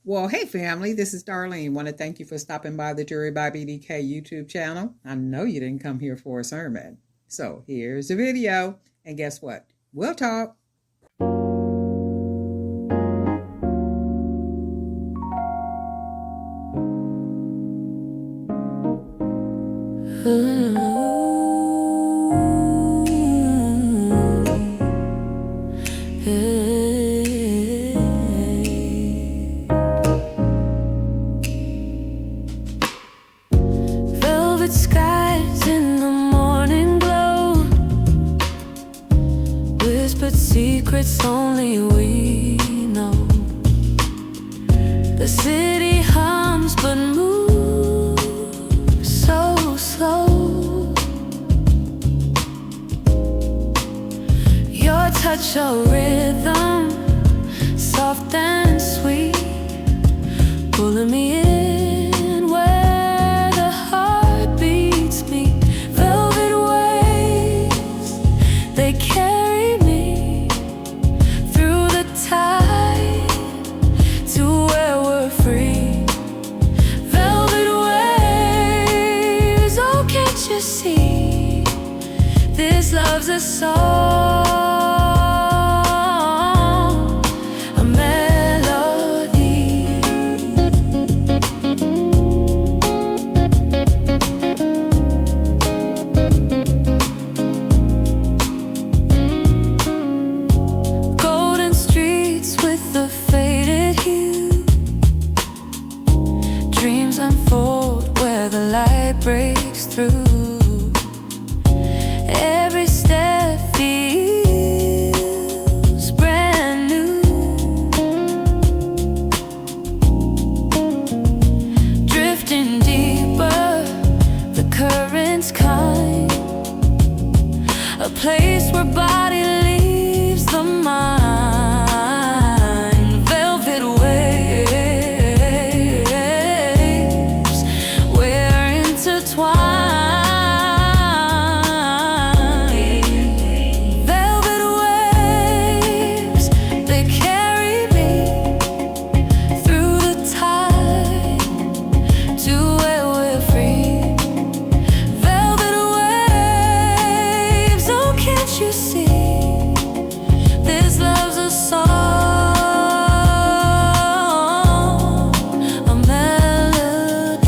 Well, hey family, this is Darlene. Want to thank you for stopping by the Jury by BDK YouTube channel. I know you didn't come here for a sermon. So here's the video. And guess what? We'll talk. Velvet skies in the morning glow, whispered secrets only we know. The city hums but moves so slow. Your touch a rhythm, soft and sweet, pulling me in where the heart beats me. Velvet waves, they carry me through the tide to where we're free. Velvet waves, oh can't you see, this love's a song. Dreams unfold where the light breaks through. Every step feels brand new. Drifting deeper, the current's kind, a place where body leaves the mind. You see, this love's a song, a melody.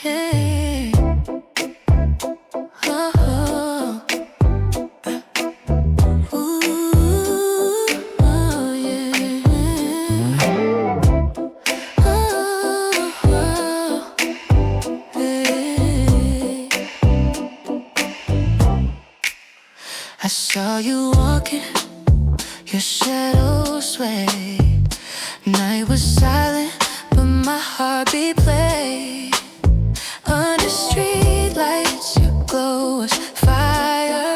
Hey, oh, ooh, oh, yeah. Oh, hey. I saw you walking, your shadow swayed. Night was silent, but my heartbeat played. Under street lights, your glow was fire,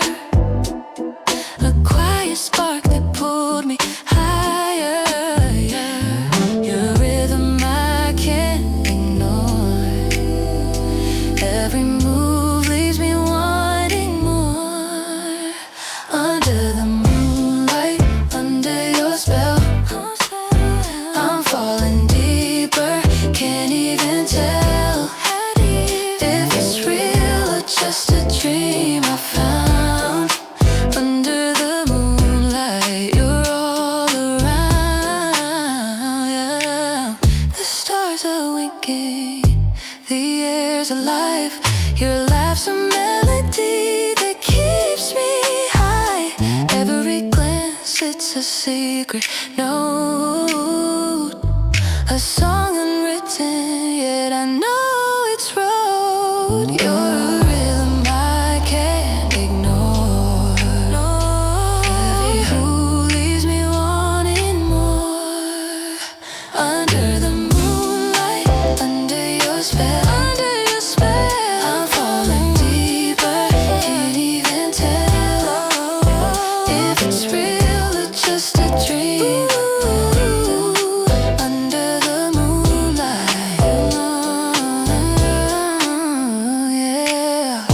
a quiet spark that pulled me higher. Your rhythm I can't ignore. Every move leaves me wanting more. Under the moonlight, under your spell, I'm falling deeper, can't even tell if it's real or just a dream I found. Under the moonlight, your guess it's a secret note, a song unwritten, yet I know it's wrote. You're a rhythm I can't ignore. Who leaves me wanting more? Under the moonlight, under your spell, I'm falling deeper. Can't even tell if it's real or just a dream. Under the moonlight, yeah.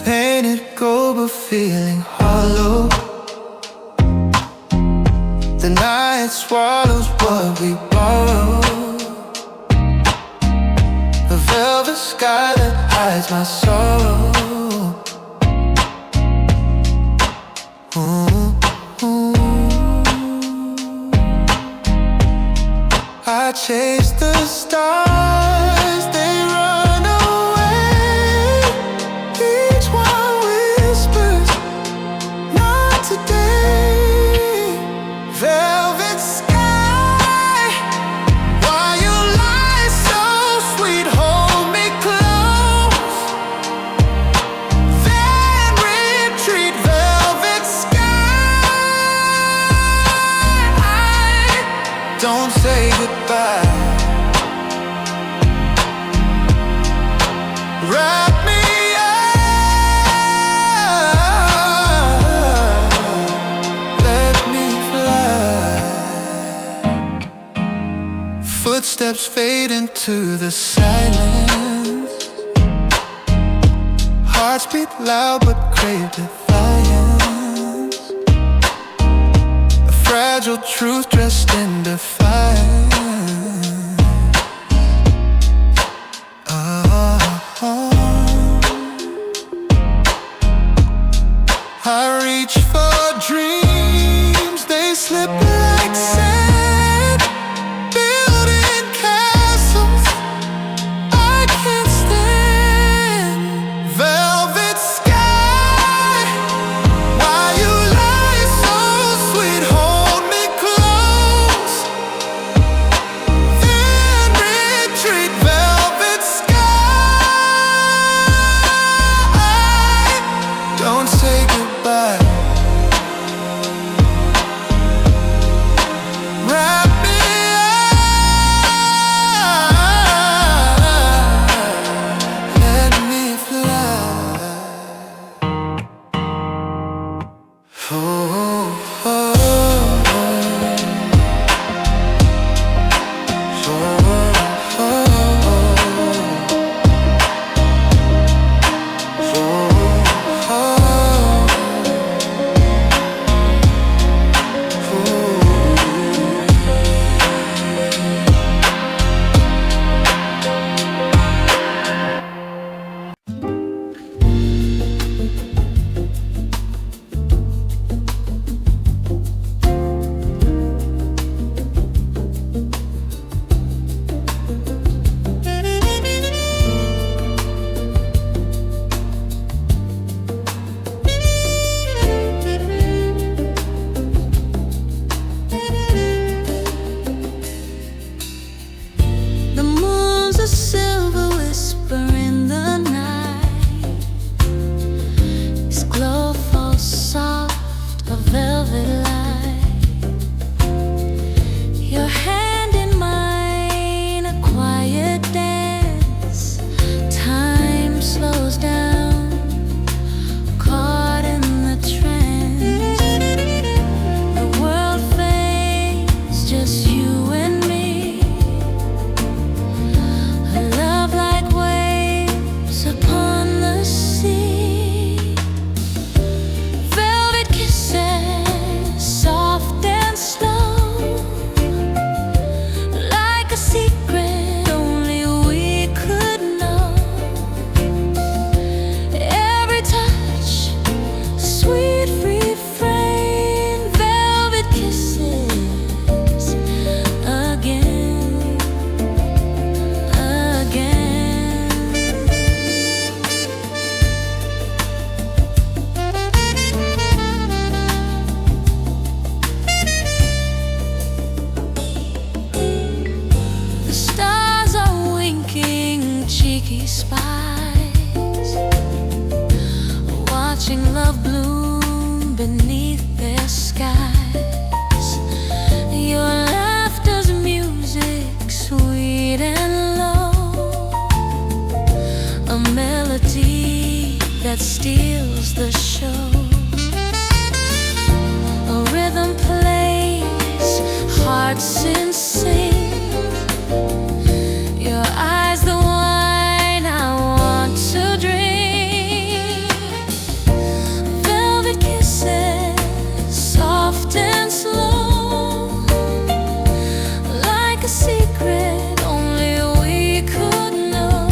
Painted gold but feeling hollow. The night swallows what we borrow. A velvet sky that hides my sorrow. I chase the stars, they run away. Each one whispers, not today. Velvet sky, why you lie so sweet? Hold me close, then retreat. Velvet sky, don't say goodbye. Wrap me up, let me fly. Footsteps fade into the silence. Hearts beat loud but crave defiance. A fragile truth dressed in defiance. I reach for dreams, they slip like sand. Building castles I can't stand. Velvet sky, why you lie so sweet? Hold me close, he spies, watching love bloom beneath their skies. Your laughter's music, sweet and low, a melody that steals the show. A rhythm plays, hearts in sync. Your eyes, the wine I want to drink. Velvet kisses, soft and slow, like a secret only we could know.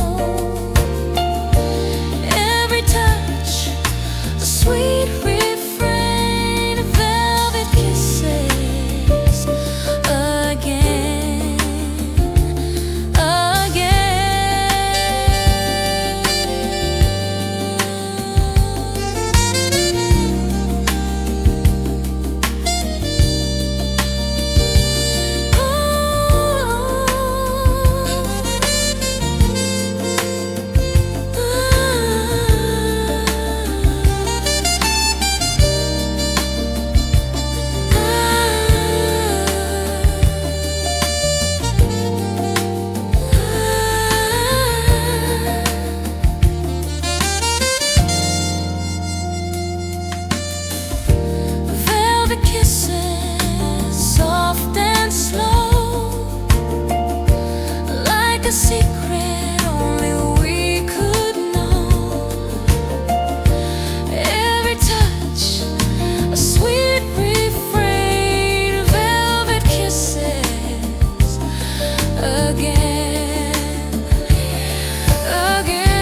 Every touch, a sweet refrain, velvet kisses again, again. Velvet kisses, soft and slow, like a secret only we could know. Every touch, a sweet refrain, velvet kisses again, again.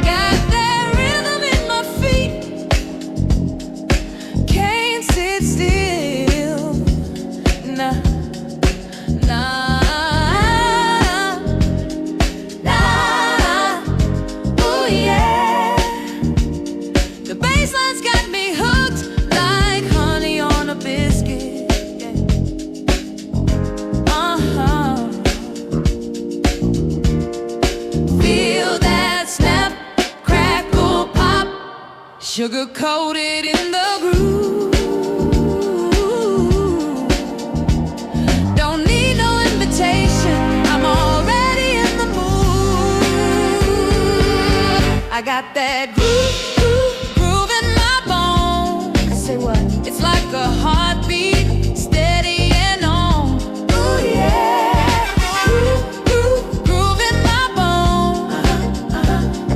Got that rhythm in my feet, can't sit still. Nah, nah, nah. Ooh yeah, the bassline's got me hooked like honey on a biscuit. Yeah. Feel that snap, crackle, pop, sugar coated in the groove. Don't need no invitation, I'm already in the mood. I got that groove, groove, groove in my bones. Say what? It's like a heartbeat, steady and on. Ooh yeah, groove, groove, groove in my bones.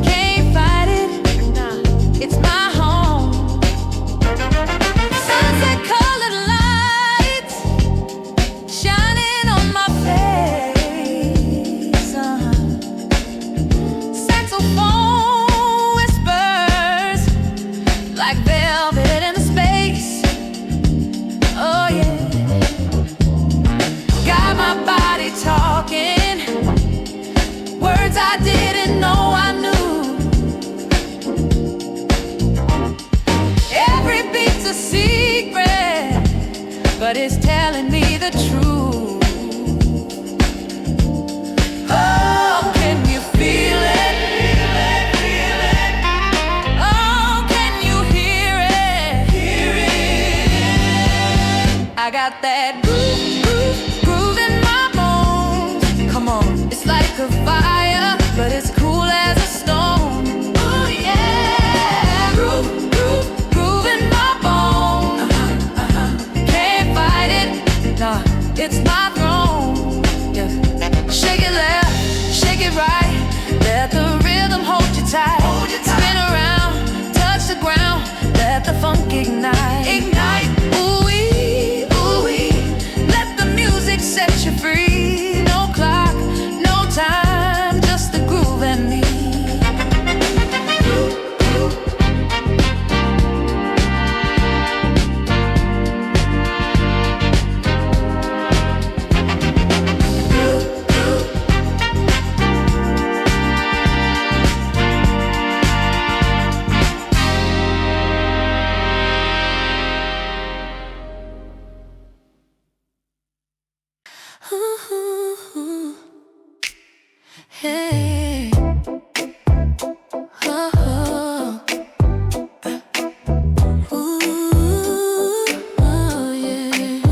Can't fight it, nah, it's my home. Sunset colored lights shining on my face. Saxophone whispers like velvet in space. Oh yeah, got my body talking words I didn't know I knew. Every beat's a secret, but it's telling me the truth. Oh, can you feel it? Oh, can you hear it? I got that groove, groove, groove in my bones. like a fire, but it's cool as a stone. Ooh yeah, groove, groove, groove in my bones. Can't fight it, nah, it's my throne. Yeah. Shake it left, shake it right, let the rhythm hold you tight. Spin around, touch the ground, let the funk ignite. Ignite, ooh-wee, ooh-wee, let the music set you free. No clock, no time, just the groove and me. Ooh, hey, oh, oh. Ooh, oh, yeah.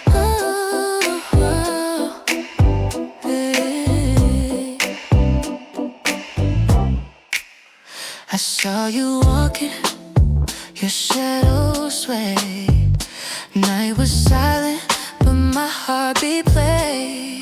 Oh, oh, hey. I saw you walking, your shadow sway. Night was silent, but my heartbeat played.